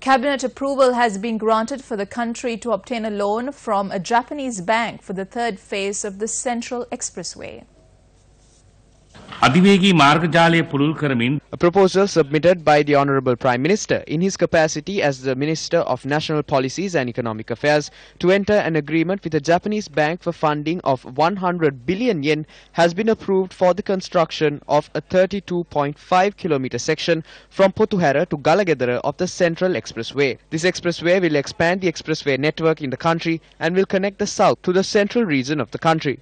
Cabinet approval has been granted for the country to obtain a loan from a Japanese bank for the third phase of the Central Expressway. A proposal submitted by the Honourable Prime Minister in his capacity as the Minister of National Policies and Economic Affairs to enter an agreement with a Japanese bank for funding of 100 billion yen has been approved for the construction of a 32.5 kilometre section from Potuhara to Galagedara of the Central Expressway. This expressway will expand the expressway network in the country and will connect the south to the central region of the country.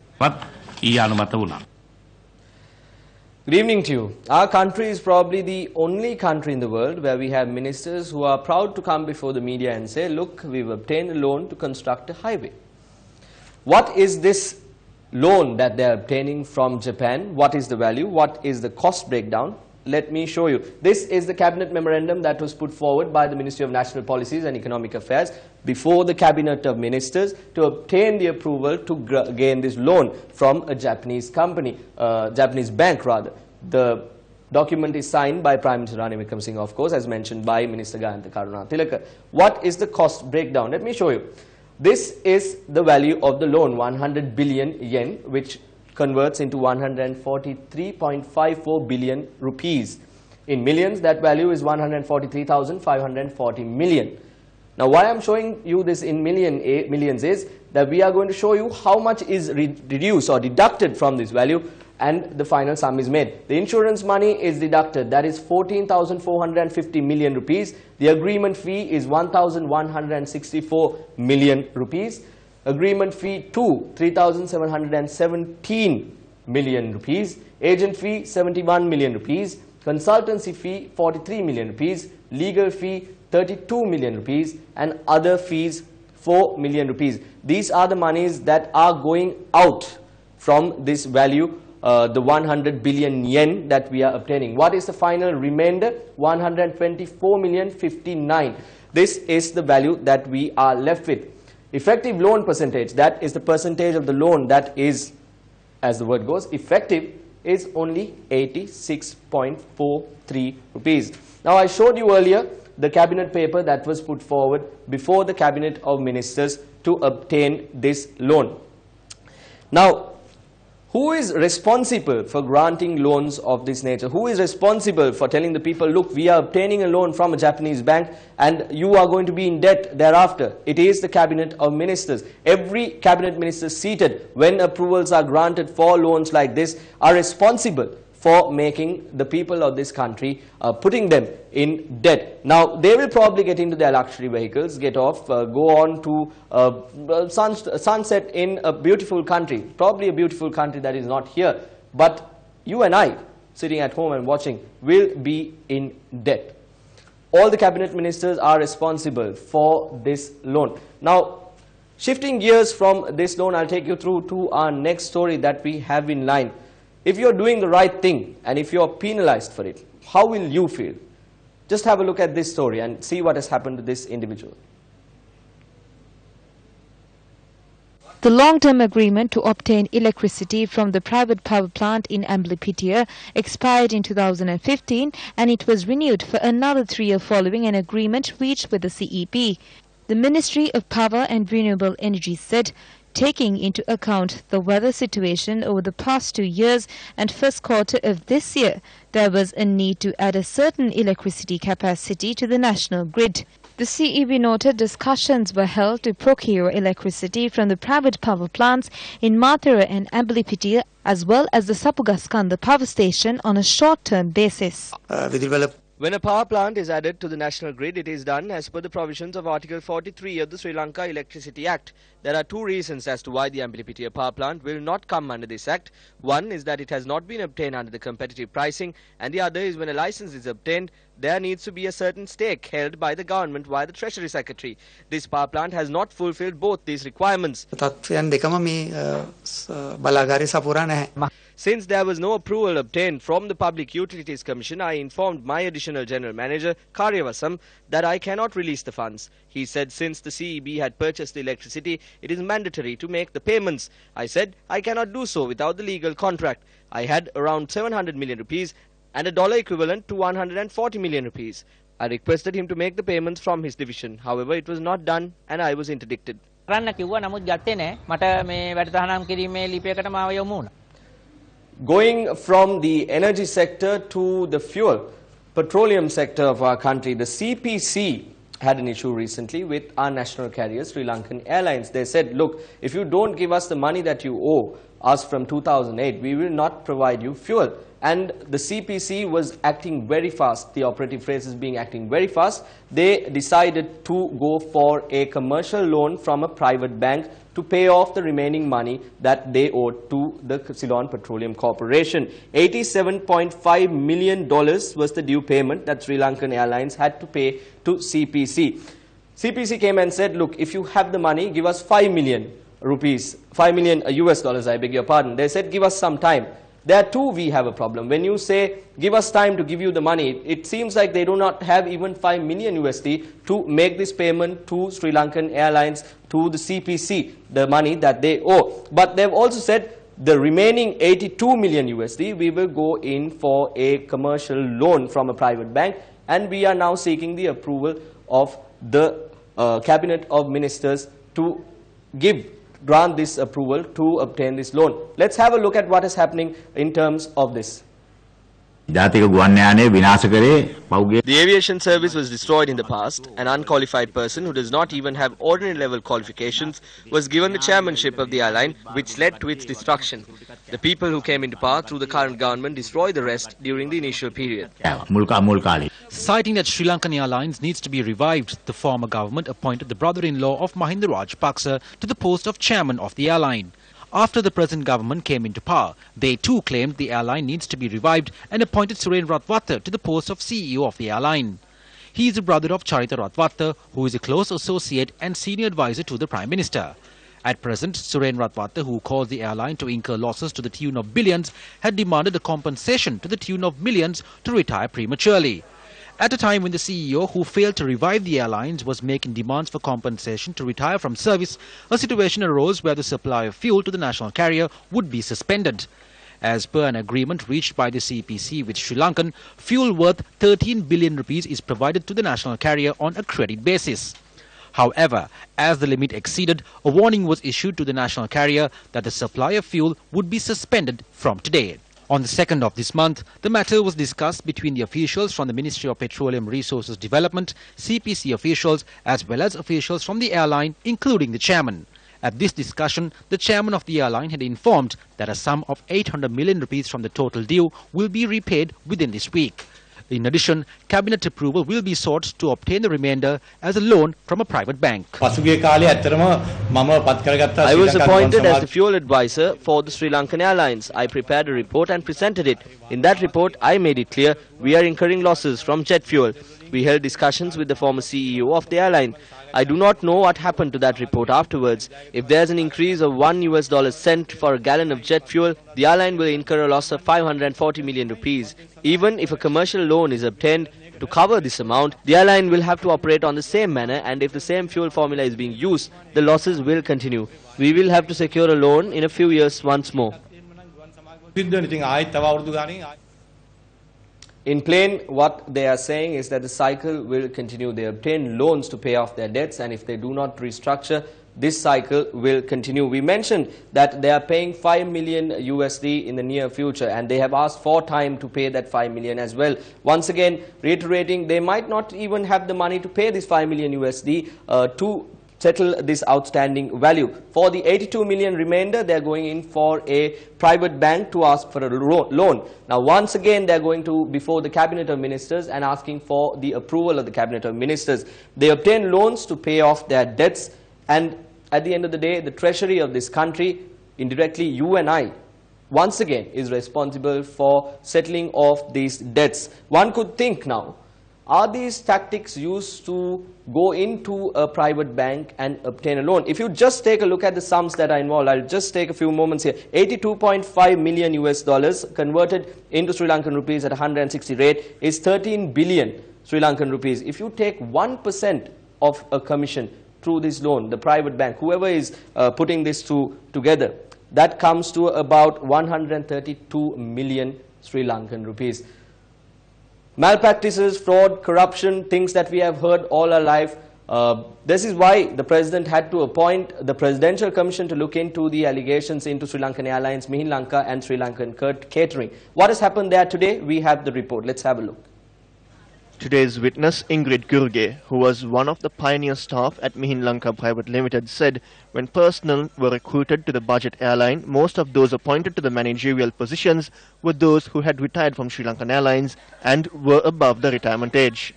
Good evening to you. Our country is probably the only country in the world where we have ministers who are proud to come before the media and say, look, we've obtained a loan to construct a highway. What is this loan that they're obtaining from Japan? What is the value? What is the cost breakdown? Let me show you. This is the cabinet memorandum that was put forward by the Ministry of National Policies and Economic Affairs before the cabinet of ministers to obtain the approval to gain this loan from a Japanese company, Japanese bank rather. The document is signed by Prime Minister Ranil Wickremesinghe, of course, as mentioned by Minister Gayantha Karunatilaka. What is the cost breakdown? Let me show you. This is the value of the loan, 100 billion yen, which converts into 143.54 billion rupees. In millions, that value is 143,540 million. Now, why I'm showing you this in millions is that we are going to show you how much is reduced or deducted from this value, and the final sum is made. The insurance money is deducted, that is 14,450 million rupees. The agreement fee is 1,164 million rupees. Agreement fee 2, 3,717 million rupees. Agent fee 71 million rupees. Consultancy fee 43 million rupees. Legal fee 32 million rupees. And other fees 4 million rupees. These are the monies that are going out from this value, the 100 billion yen that we are obtaining. What is the final remainder? 124,059,000. This is the value that we are left with. Effective loan percentage, that is the percentage of the loan that is, as the word goes, effective, is only 86.43 rupees. Now, I showed you earlier the cabinet paper that was put forward before the cabinet of ministers to obtain this loan. Now, who is responsible for granting loans of this nature? Who is responsible for telling the people, look, we are obtaining a loan from a Japanese bank and you are going to be in debt thereafter? It is the cabinet of ministers. Every cabinet minister seated when approvals are granted for loans like this are responsible for making the people of this country, putting them in debt. Now, they will probably get into their luxury vehicles, get off, go on to sunset in a beautiful country, probably a beautiful country that is not here. But you and I, sitting at home and watching, will be in debt. All the cabinet ministers are responsible for this loan. Now, shifting gears from this loan, I'll take you through to our next story that we have in line. If you're doing the right thing and if you're penalized for it, how will you feel? Just have a look at this story and see what has happened to this individual. The long-term agreement to obtain electricity from the private power plant in Amblipitia expired in 2015 and it was renewed for another 3 years following an agreement reached with the CEP. The Ministry of Power and Renewable Energy said, taking into account the weather situation over the past 2 years and first quarter of this year, there was a need to add a certain electricity capacity to the national grid. The CEB noted discussions were held to procure electricity from the private power plants in Mathura and Amblipitia as well as the Sapugaskanda power station on a short-term basis. When a power plant is added to the national grid, it is done as per the provisions of Article 43 of the Sri Lanka Electricity Act. There are two reasons as to why the Amblipitia power plant will not come under this act. One is that it has not been obtained under the competitive pricing, and the other is when a license is obtained, there needs to be a certain stake held by the government via the Treasury Secretary. This power plant has not fulfilled both these requirements. Since there was no approval obtained from the Public Utilities Commission, I informed my Additional General Manager, Karyavasam, that I cannot release the funds. He said since the CEB had purchased the electricity, it is mandatory to make the payments. I said I cannot do so without the legal contract. I had around 700 million rupees and a dollar equivalent to 140 million rupees. I requested him to make the payments from his division. However, it was not done and I was interdicted. Going from the energy sector to the petroleum sector of our country, the CPC had an issue recently with our national carrier, Sri Lankan Airlines. They said, look, if you don't give us the money that you owe us from 2008, we will not provide you fuel. And the CPC was acting very fast. The operative phrase is being acting very fast. They decided to go for a commercial loan from a private bank to pay off the remaining money that they owed to the Ceylon Petroleum Corporation. $87.5 million was the due payment that Sri Lankan Airlines had to pay to CPC. CPC came and said, look, if you have the money, give us 5 million rupees, 5 million US dollars, I beg your pardon. They said, give us some time. There too we have a problem. When you say, give us time to give you the money, it seems like they do not have even 5 million USD to make this payment to Sri Lankan Airlines, to the CPC, the money that they owe. But they've also said, the remaining 82 million USD, we will go in for a commercial loan from a private bank, and we are now seeking the approval of the Cabinet of Ministers to grant this approval to obtain this loan. Let's have a look at what is happening in terms of this. The aviation service was destroyed in the past. An unqualified person who does not even have ordinary level qualifications was given the chairmanship of the airline, which led to its destruction. The people who came into power through the current government destroyed the rest during the initial period. Citing that Sri Lankan Airlines needs to be revived, the former government appointed the brother-in-law of Mahinda Rajapaksa to the post of chairman of the airline. After the present government came into power, they too claimed the airline needs to be revived and appointed Suren Ratwatta to the post of CEO of the airline. He is a brother of Charita Ratwatta, who is a close associate and senior advisor to the Prime Minister. At present, Suren Ratwatta, who caused the airline to incur losses to the tune of billions, had demanded a compensation to the tune of millions to retire prematurely. At a time when the CEO, who failed to revive the airlines, was making demands for compensation to retire from service, a situation arose where the supply of fuel to the national carrier would be suspended. As per an agreement reached by the CPC with Sri Lankan, fuel worth 13 billion rupees is provided to the national carrier on a credit basis. However, as the limit exceeded, a warning was issued to the national carrier that the supply of fuel would be suspended from today. On the 2nd of this month, the matter was discussed between the officials from the Ministry of Petroleum Resources Development, CPC officials, as well as officials from the airline, including the chairman. At this discussion, the chairman of the airline had informed that a sum of 800 million rupees from the total due will be repaid within this week. In addition, cabinet approval will be sought to obtain the remainder as a loan from a private bank. I was appointed as the fuel advisor for the Sri Lankan Airlines. I prepared a report and presented it. In that report, I made it clear we are incurring losses from jet fuel. We held discussions with the former CEO of the airline. I do not know what happened to that report afterwards. If there's an increase of $1 cent for a gallon of jet fuel, the airline will incur a loss of 540 million rupees. Even if a commercial loan is obtained to cover this amount, the airline will have to operate on the same manner, and if the same fuel formula is being used, the losses will continue. We will have to secure a loan in a few years once more. In plain, what they are saying is that the cycle will continue. They obtain loans to pay off their debts, and if they do not restructure, this cycle will continue. We mentioned that they are paying 5 million USD in the near future, and they have asked for time to pay that 5 million as well. Once again, reiterating, they might not even have the money to pay this 5 million USD to settle this outstanding value. For the 82 million remainder, they are going in for a private bank to ask for a loan. Now, once again, they are going to before the Cabinet of Ministers and asking for the approval of the Cabinet of Ministers. They obtain loans to pay off their debts, and at the end of the day, the treasury of this country, indirectly you and I, once again is responsible for settling off these debts. One could think now, are these tactics used to go into a private bank and obtain a loan? If you just take a look at the sums that are involved, I'll just take a few moments here. 82.5 million US dollars converted into Sri Lankan rupees at 160 rate is 13 billion Sri Lankan rupees. If you take 1% of a commission through this loan, the private bank, whoever is putting this together, that comes to about 132 million Sri Lankan rupees. malpractices, fraud, corruption, things that we have heard all our life. This is why the President had to appoint the Presidential Commission to look into the allegations into Sri Lankan Airlines, Mihin Lanka and Sri Lankan Catering. What has happened there today? We have the report. Let's have a look. Today's witness, Ingrid Gurge, who was one of the pioneer staff at Mihin Lanka Private Limited, said when personnel were recruited to the budget airline, most of those appointed to the managerial positions were those who had retired from Sri Lankan Airlines and were above the retirement age.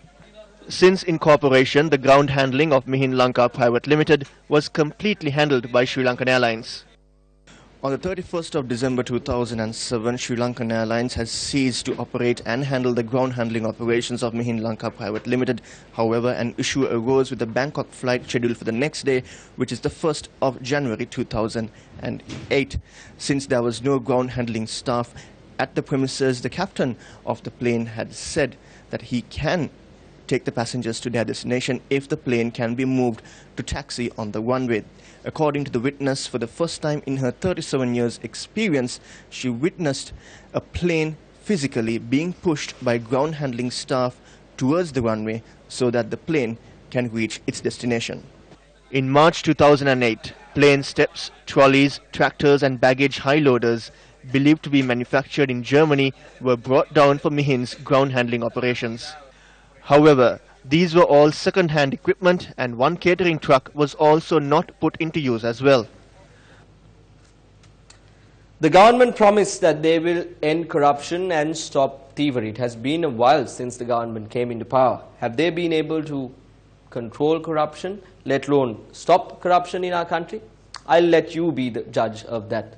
Since incorporation, the ground handling of Mihin Lanka Private Limited was completely handled by Sri Lankan Airlines. On the 31st of December 2007, Sri Lankan Airlines has ceased to operate and handle the ground handling operations of Mihin Lanka Private Limited. However, an issue arose with the Bangkok flight scheduled for the next day, which is the 1st of January 2008. Since there was no ground handling staff at the premises, the captain of the plane had said that he can take the passengers to their destination if the plane can be moved to taxi on the runway. According to the witness, for the first time in her 37 years experience, she witnessed a plane physically being pushed by ground handling staff towards the runway so that the plane can reach its destination. In March 2008, plane steps, trolleys, tractors and baggage high loaders believed to be manufactured in Germany were brought down for Mihin's ground handling operations. However, these were all second-hand equipment and one catering truck was also not put into use as well. The government promised that they will end corruption and stop thievery. It has been a while since the government came into power. Have they been able to control corruption, let alone stop corruption in our country? I'll let you be the judge of that.